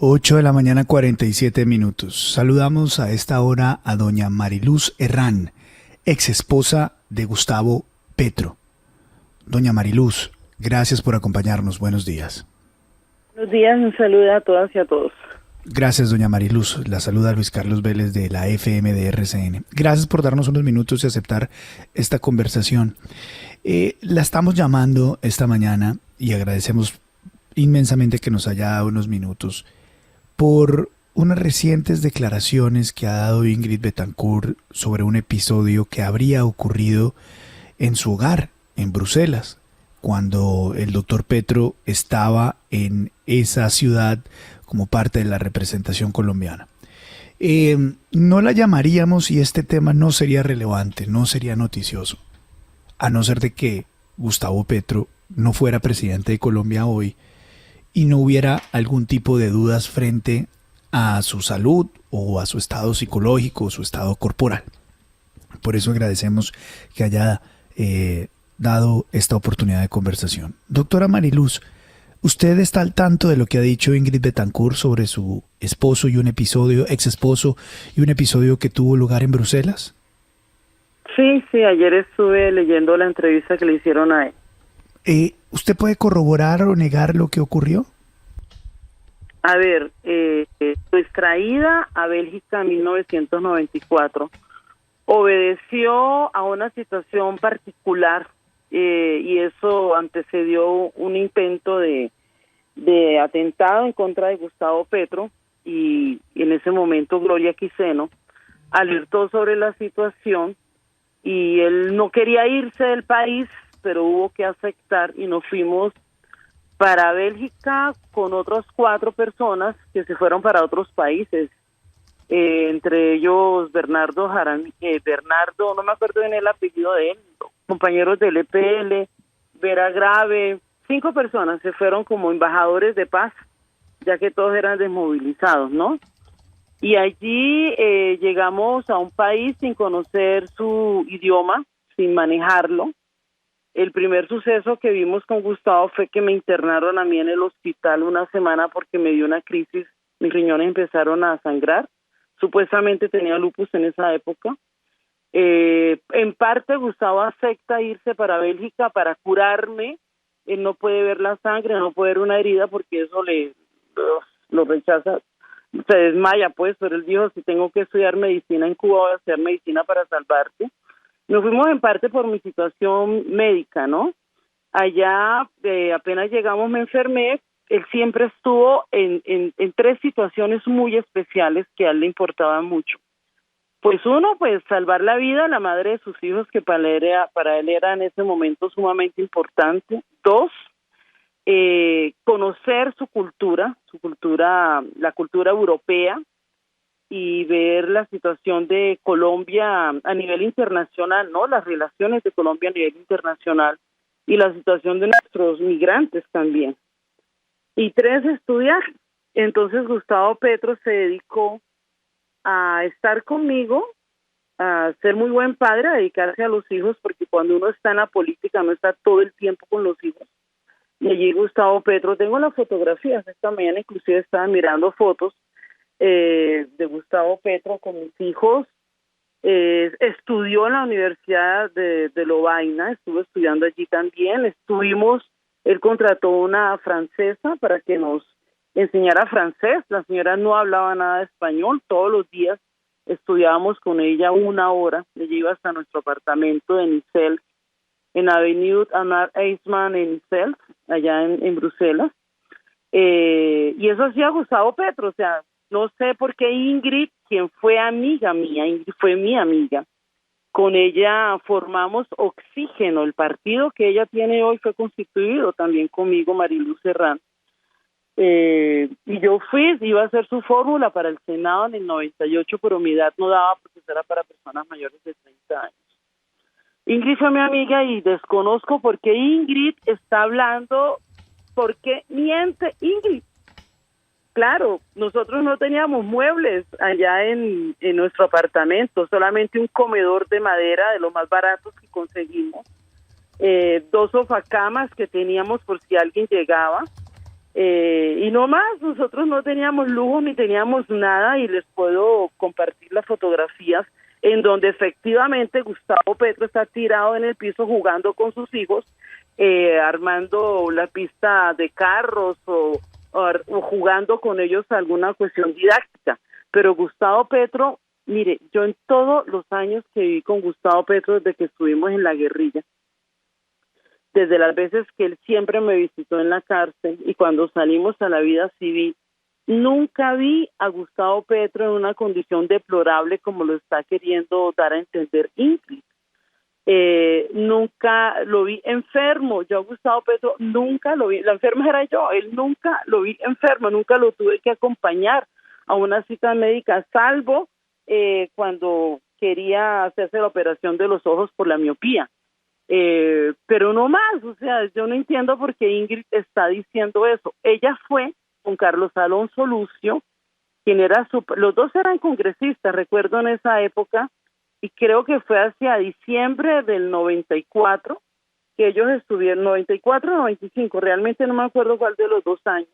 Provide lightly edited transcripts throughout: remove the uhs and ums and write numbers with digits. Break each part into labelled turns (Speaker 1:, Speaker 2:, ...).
Speaker 1: 8 de la mañana, 47 minutos. Saludamos a esta hora a doña Mariluz Herrán, ex esposa de Gustavo Petro. Doña Mariluz, gracias por acompañarnos. Buenos días.
Speaker 2: Buenos días, un saludo a todas y a todos.
Speaker 1: Gracias, doña Mariluz. La saluda Luis Carlos Vélez de la FM de RCN. Gracias por darnos unos minutos y aceptar esta conversación. La estamos llamando esta mañana y agradecemos inmensamente que nos haya dado unos minutos por unas recientes declaraciones que ha dado Ingrid Betancourt sobre un episodio que habría ocurrido en su hogar, en Bruselas, cuando el doctor Petro estaba en esa ciudad como parte de la representación colombiana. No la llamaríamos si este tema no sería relevante, no sería noticioso, a no ser de que Gustavo Petro no fuera presidente de Colombia hoy y no hubiera algún tipo de dudas frente a su salud o a su estado psicológico o su estado corporal. Por eso agradecemos que haya dado esta oportunidad de conversación. Doctora Mariluz, ¿usted está al tanto de lo que ha dicho Ingrid Betancourt sobre su esposo y un episodio, ex esposo, y un episodio que tuvo lugar en Bruselas?
Speaker 2: Sí, ayer estuve leyendo la entrevista que le hicieron a él.
Speaker 1: ¿Usted puede corroborar o negar lo que ocurrió?
Speaker 2: A ver, nuestra ida a Bélgica en 1994 obedeció a una situación particular y eso antecedió un intento de atentado en contra de Gustavo Petro, y en ese momento Gloria Quiseno alertó sobre la situación y él no quería irse del país, pero hubo que aceptar y nos fuimos para Bélgica con otras 4 personas que se fueron para otros países, entre ellos Bernardo, no me acuerdo bien el apellido de él, compañeros del EPL, Vera Grave, 5 personas se fueron como embajadores de paz, ya que todos eran desmovilizados, ¿no? Y allí llegamos a un país sin conocer su idioma, sin manejarlo. El primer suceso que vimos con Gustavo fue que me internaron a mí en el hospital una semana porque me dio una crisis, mis riñones empezaron a sangrar, supuestamente tenía lupus en esa época. En parte Gustavo acepta irse para Bélgica para curarme, él no puede ver la sangre, no puede ver una herida porque eso lo rechaza, se desmaya pues, pero él dijo, si tengo que estudiar medicina en Cuba voy a estudiar medicina para salvarte. Nos fuimos en parte por mi situación médica, ¿no? Allá apenas llegamos me enfermé, él siempre estuvo en 3 situaciones muy especiales que a él le importaban mucho. Pues uno, pues salvar la vida a la madre de sus hijos, que para él era en ese momento sumamente importante. 2, conocer su cultura, la cultura europea, y ver la situación de Colombia a nivel internacional, ¿no? Las relaciones de Colombia a nivel internacional y la situación de nuestros migrantes también. Y 3, estudiar. Entonces Gustavo Petro se dedicó a estar conmigo, a ser muy buen padre, a dedicarse a los hijos, porque cuando uno está en la política no está todo el tiempo con los hijos. Y allí Gustavo Petro, tengo las fotografías, esta mañana inclusive estaba mirando fotos de Gustavo Petro con mis hijos. Estudió en la Universidad de Lovaina, estuvo estudiando allí también, él contrató una francesa para que nos enseñara francés, la señora no hablaba nada de español, todos los días estudiábamos con ella 1 hora, ella iba hasta nuestro apartamento en Ixelles, en Avenue Anar Eisman en Ixelles, allá en Bruselas, y eso hacía Gustavo Petro, o sea, no sé por qué Ingrid, quien fue amiga mía, Ingrid fue mi amiga, con ella formamos Oxígeno, el partido que ella tiene hoy fue constituido también conmigo, Mariluz Herrán, y yo iba a hacer su fórmula para el Senado en el 98, pero mi edad no daba porque era para personas mayores de 30 años. Ingrid fue mi amiga y desconozco por qué Ingrid está hablando, por qué miente Ingrid. Claro, nosotros no teníamos muebles allá en nuestro apartamento, solamente un comedor de madera de los más baratos que conseguimos, 2 sofacamas que teníamos por si alguien llegaba, Y no más, nosotros no teníamos lujo ni teníamos nada, y les puedo compartir las fotografías en donde efectivamente Gustavo Petro está tirado en el piso jugando con sus hijos, armando la pista de carros o jugando con ellos alguna cuestión didáctica. Pero Gustavo Petro, mire, yo en todos los años que viví con Gustavo Petro desde que estuvimos en la guerrilla, desde las veces que él siempre me visitó en la cárcel y cuando salimos a la vida civil, nunca vi a Gustavo Petro en una condición deplorable como lo está queriendo dar a entender Ingrid. Nunca lo vi enfermo. Yo a Gustavo Petro nunca lo vi, la enferma era yo, él nunca lo vi enfermo, nunca lo tuve que acompañar a una cita médica, salvo cuando quería hacerse la operación de los ojos por la miopía. Pero no más, o sea, yo no entiendo por qué Ingrid está diciendo eso. Ella fue con Carlos Alonso Lucio, quien era los dos eran congresistas, recuerdo en esa época, y creo que fue hacia diciembre del 94 que ellos estuvieron, 94 o 95, realmente no me acuerdo cuál de los 2 años,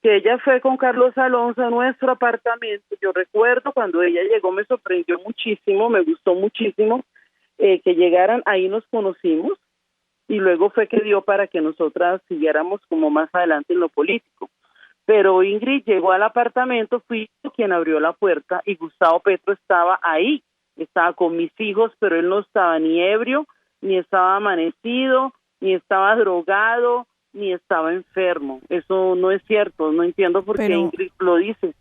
Speaker 2: que ella fue con Carlos Alonso a nuestro apartamento. Yo recuerdo cuando ella llegó, me sorprendió muchísimo, me gustó muchísimo que llegaran, ahí nos conocimos, y luego fue que dio para que nosotras siguiéramos como más adelante en lo político. Pero Ingrid llegó al apartamento, fui quien abrió la puerta y Gustavo Petro estaba ahí, estaba con mis hijos, pero él no estaba ni ebrio, ni estaba amanecido, ni estaba drogado, ni estaba enfermo. Eso no es cierto, no entiendo por qué Ingrid lo dice.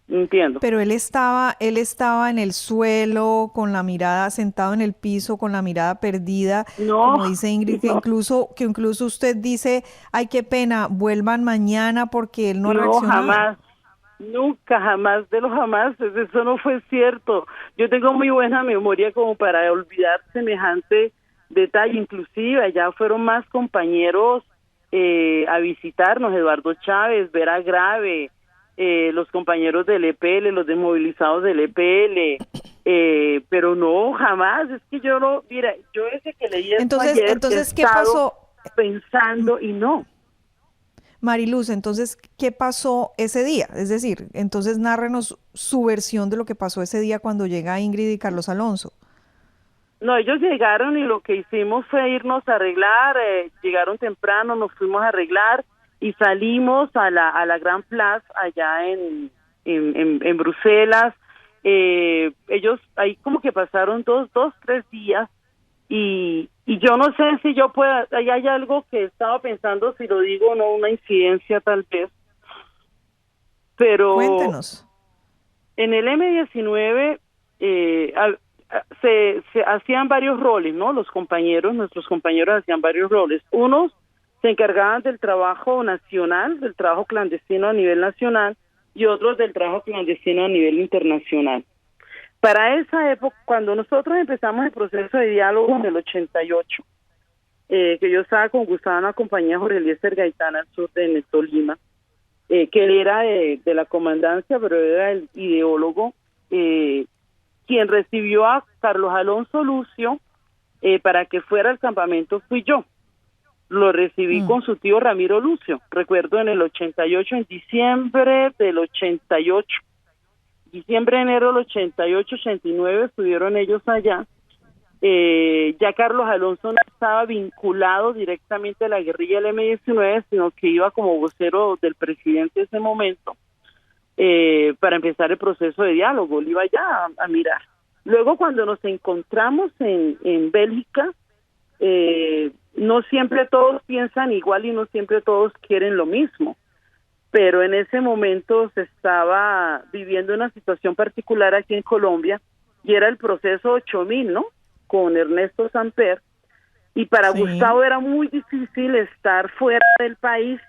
Speaker 2: No entiendo.
Speaker 3: Pero él estaba en el suelo, con la mirada, sentado en el piso, con la mirada perdida,
Speaker 2: no,
Speaker 3: como dice Ingrid, que incluso usted dice, ay, qué pena, vuelvan mañana porque él no reaccionó.
Speaker 2: No, jamás, nunca, jamás de los jamás, eso no fue cierto. Yo tengo muy buena memoria como para olvidar semejante detalle, inclusive allá fueron más compañeros a visitarnos, Eduardo Chávez, Vera Grave, los compañeros del EPL, los desmovilizados del EPL, pero no, jamás, es que yo no, mira, yo ese que leí
Speaker 3: entonces ¿qué pasó?
Speaker 2: Pensando y no.
Speaker 3: Mariluz, entonces, ¿qué pasó ese día? Es decir, entonces nárrenos su versión de lo que pasó ese día cuando llega Ingrid y Carlos Alonso.
Speaker 2: No, ellos llegaron y lo que hicimos fue irnos a arreglar, llegaron temprano, nos fuimos a arreglar, y salimos a la Gran Plaza allá en Bruselas. Ellos ahí como que pasaron 3 días y yo no sé si yo pueda, ahí hay algo que estaba pensando si lo digo o no, una incidencia tal vez, pero
Speaker 3: cuéntenos.
Speaker 2: En el M19 se hacían varios roles, ¿no? Nuestros compañeros hacían varios roles. Unos se encargaban del trabajo nacional, del trabajo clandestino a nivel nacional, y otros del trabajo clandestino a nivel internacional. Para esa época, cuando nosotros empezamos el proceso de diálogo en el 88, que yo estaba con Gustavo en la compañía Jorge Eliezer Gaitán al sur de Tolima, que él era de la comandancia, pero era el ideólogo, quien recibió a Carlos Alonso Lucio para que fuera al campamento fui yo. Lo recibí con su tío Ramiro Lucio, recuerdo en el 88, en diciembre del 88, enero del 88, 89, estuvieron ellos allá. Ya Carlos Alonso no estaba vinculado directamente a la guerrilla del M19, sino que iba como vocero del presidente en ese momento, para empezar el proceso de diálogo, él iba ya a mirar. Luego cuando nos encontramos en Bélgica, no siempre todos piensan igual y no siempre todos quieren lo mismo, pero en ese momento se estaba viviendo una situación particular aquí en Colombia y era el proceso 8000, ¿no? Con Ernesto Samper, y para Gustavo era muy difícil estar fuera del país